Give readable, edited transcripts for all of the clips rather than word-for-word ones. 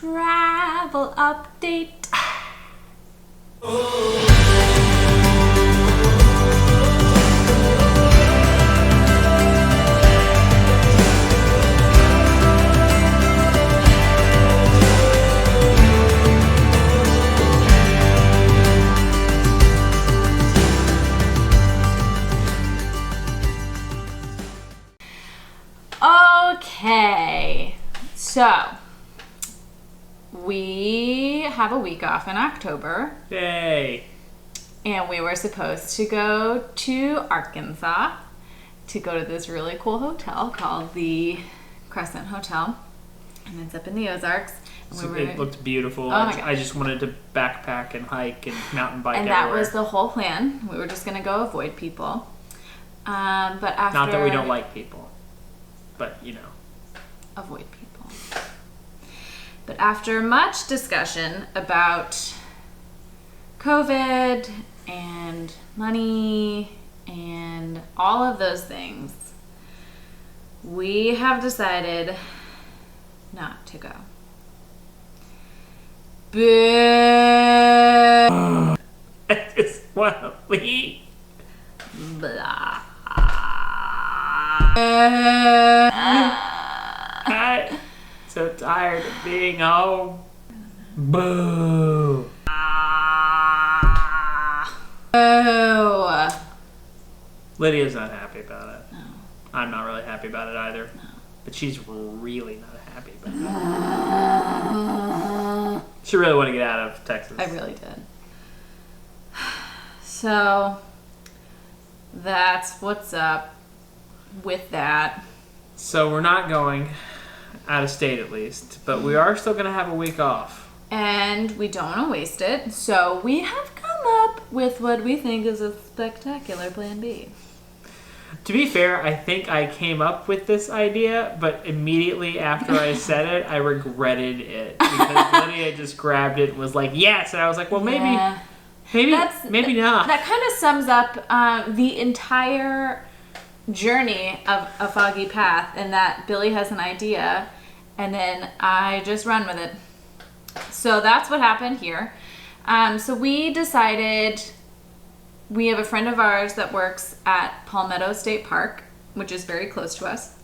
travel update. Okay, so we have a week off in October. Yay! And we were supposed to go to Arkansas to go to this really cool hotel called the Crescent Hotel. And it's up in the Ozarks. And So it looked beautiful. I just wanted to backpack and hike and mountain bike everywhere. And that was the whole plan. We were just going to go avoid people. But after... Not that we don't like people. But, you know. Avoid people. But after much discussion about COVID and money and all of those things, we have decided not to go. Boo! I just want to leave. Blah. I'm so tired of being home. Boo. Boo. Lydia's not happy about it. No. I'm not really happy about it either. No. But she's really not happy about it. She really wanted to get out of Texas. I really did. So that's what's up with that. So we're not going out of state at least, but we are still going to have a week off. And we don't want to waste it, so we have come up with what we think is a spectacular plan B. To be fair, I think I came up with this idea, but immediately after I said it, I regretted it. Because Lydia just grabbed it and was like, yes! And I was like, well, maybe not. That kind of sums up the entire journey of a Foggy Path, in that Billy has an idea and then I just run with it. So that's what happened here. So we decided, we have a friend of ours that works at Palmetto State Park, which is very close to us,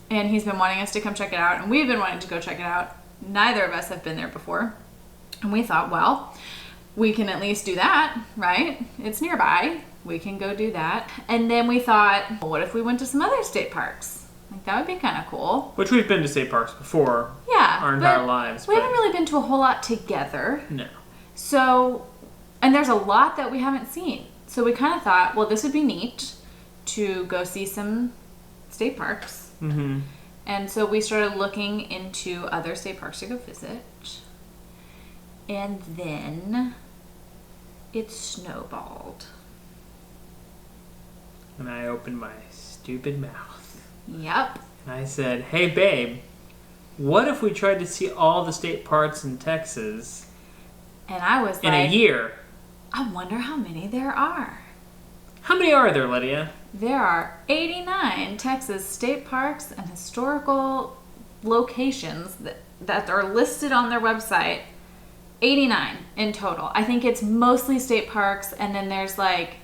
and he's been wanting us to come check it out, and we've been wanting to go check it out. Neither of us have been there before, and we thought, well, we can at least do that, right? It's nearby. We can go do that. And then we thought, well, what if we went to some other state parks? Like, that would be kind of cool. Which we've been to state parks before. Yeah. Our entire lives. We haven't really been to a whole lot together. No. So, and there's a lot that we haven't seen. So we kind of thought, well, this would be neat to go see some state parks. Mm-hmm. And so we started looking into other state parks to go visit. And then it snowballed. And I opened my stupid mouth. Yep. And I said, hey, babe, what if we tried to see all the state parks in Texas and I was in a year? I wonder how many there are. How many are there, Lydia? There are 89 Texas state parks and historical locations that are listed on their website. 89 in total. I think it's mostly state parks, and then there's like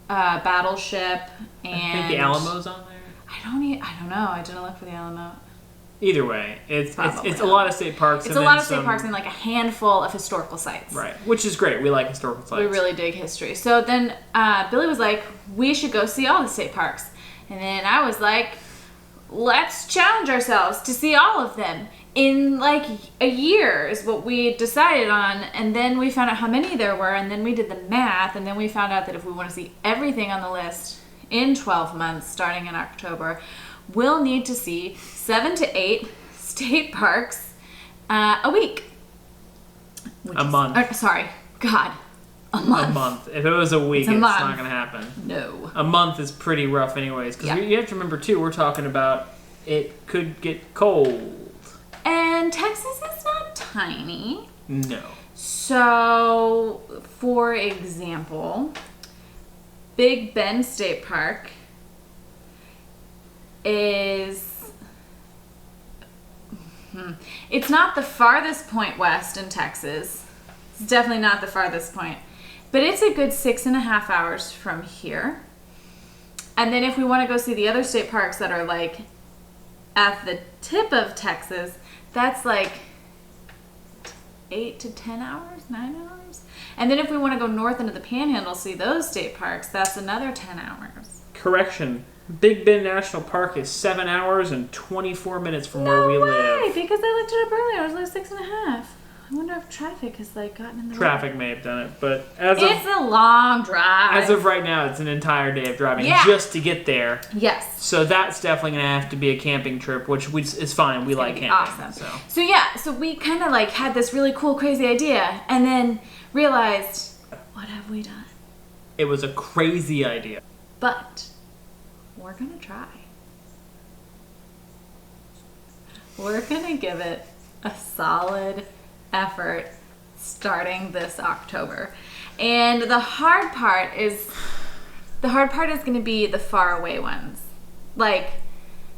Battleship and I think the Alamo's on there. I don't know. I didn't look for the Alamo. Either way, it's a lot of state parks. It's a lot of state parks and like a handful of historical sites. Right, which is great. We like historical sites. We really dig history. So then Billy was like, we should go see all the state parks. And then I was like, let's challenge ourselves to see all of them in like a year is what we decided on. And then we found out how many there were, and then we did the math, and then we found out that if we want to see everything on the list in 12 months starting in October, we'll need to see 7 to 8 state parks a week. A month. A month. A month. If it was a week, it's not going to happen. No. A month is pretty rough anyways. Because you have to remember, too, we're talking about it could get cold. And Texas is not tiny. No. So, for example, Big Bend State Park is It's not the farthest point west in Texas. It's definitely not the farthest point. But it's a good 6.5 hours from here. And then if we want to go see the other state parks that are like at the tip of Texas, that's like 8 to 10 hours, 9 hours. And then if we want to go north into the Panhandle, see those state parks, that's another 10 hours. Correction. Big Bend National Park is 7 hours and 24 minutes from where we live. Because I looked it up earlier. It was like 6.5. I wonder if traffic has like gotten in the Traffic way. may have done it, but it's a long drive. As of right now, it's an entire day of driving just to get there. Yes. So that's definitely going to have to be a camping trip, which is fine. We like camping. Awesome. So we kind of like had this really cool, crazy idea, and then realized, what have we done? It was a crazy idea. But we're going to try. We're going to give it a solid effort starting this October. And the hard part is going to be the far away ones. Like,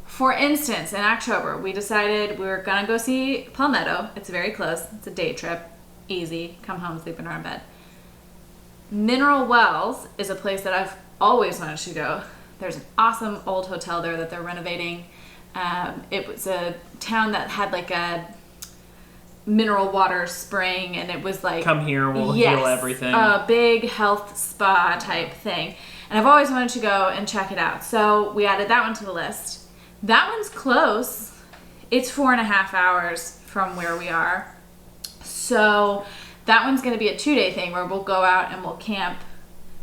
for instance, in October, we decided we were going to go see Palmetto. It's very close. It's a day trip. Easy. Come home, sleep in our bed. Mineral Wells is a place that I've always wanted to go. There's an awesome old hotel there that they're renovating. It was a town that had like a mineral water spring, and it was like, come here, we'll heal everything. A big health spa type thing. And I've always wanted to go and check it out. So we added that one to the list. That one's close. It's 4.5 hours from where we are. So that one's going to be a 2-day thing where we'll go out and we'll camp.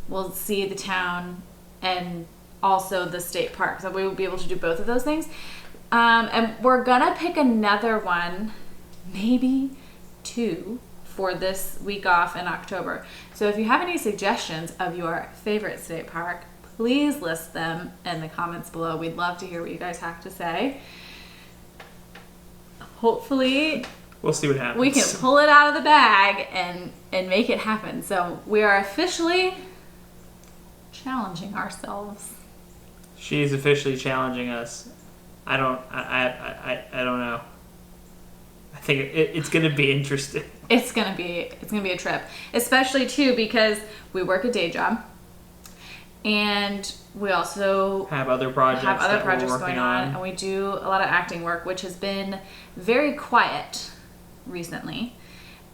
We'll see the town and also the state park. So we will be able to do both of those things. And we're going to pick another one, maybe 2, for this week off in October. So if you have any suggestions of your favorite state park, please list them in the comments below. We'd love to hear what you guys have to say. Hopefully, we'll see what happens. We can pull it out of the bag and make it happen. So we are officially challenging ourselves. She's officially challenging us. I don't know. I think it's going to be interesting. It's gonna be a trip, especially too because we work a day job, and we also have other projects going on, and we do a lot of acting work, which has been very quiet recently,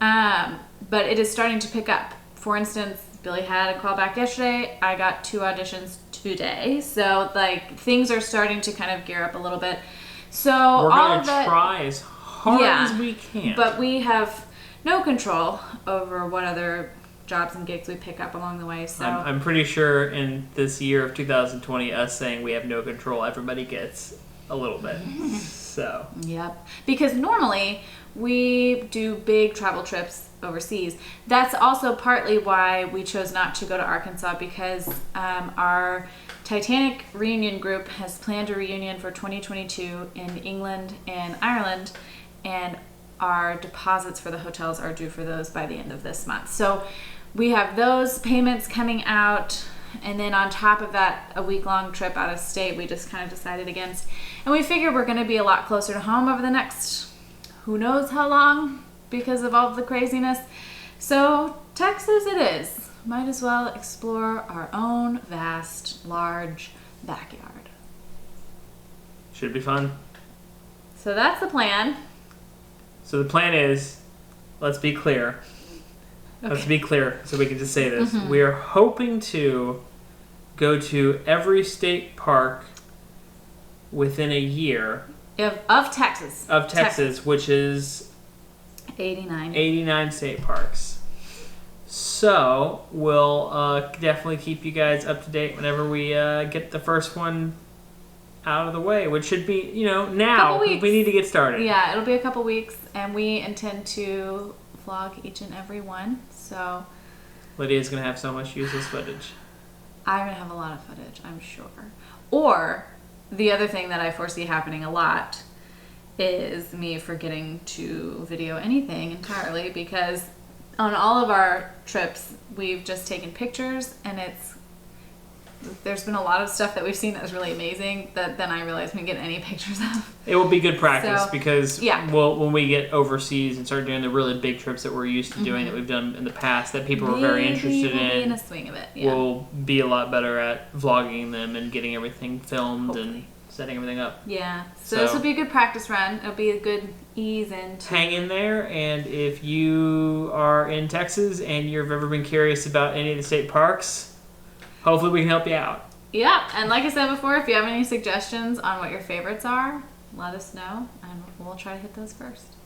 but it is starting to pick up. For instance, Billy had a call back yesterday. I got 2 auditions today, so like things are starting to kind of gear up a little bit. So we're gonna try as hard as we can, but we have no control over what other jobs and gigs we pick up along the way. So I'm pretty sure in this year of 2020, us saying we have no control, everybody gets a little bit. So yep, because normally we do big travel trips overseas. That's also partly why we chose not to go to Arkansas, because our Titanic reunion group has planned a reunion for 2022 in England and Ireland, and our deposits for the hotels are due for those by the end of this month. So we have those payments coming out, and then on top of that, a week-long trip out of state we just kind of decided against. And we figure we're going to be a lot closer to home over the next who knows how long because of all of the craziness. So Texas it is. Might as well explore our own vast, large backyard. Should be fun. So that's the plan. So the plan is, let's be clear. Okay. Let's be clear so we can just say this. Mm-hmm. We are hoping to go to every state park within a year. Of Texas. Of Texas, which is 89 state parks. So we'll definitely keep you guys up to date whenever we get the first one out of the way, which should be, now. We need to get started. Yeah, it'll be a couple weeks, and we intend to vlog each and every one. So Lydia's going to have so much useless footage. I'm going to have a lot of footage, I'm sure. Or the other thing that I foresee happening a lot is me forgetting to video anything entirely, because on all of our trips, we've just taken pictures, and it's there's been a lot of stuff that we've seen that was really amazing that then I realized we didn't get any pictures of. It will be good practice So, because yeah. when we get overseas and start doing the really big trips that we're used to doing that we've done in the past that people are very interested we'll be in in, a swing of it. Yeah. we'll be a lot better at vlogging them and getting everything filmed and setting everything up. Yeah. So this will be a good practice run. It'll be a good ease into. Hang in there, and if you are in Texas and you've ever been curious about any of the state parks, hopefully we can help you out. Yeah, and like I said before, if you have any suggestions on what your favorites are, let us know, and we'll try to hit those first.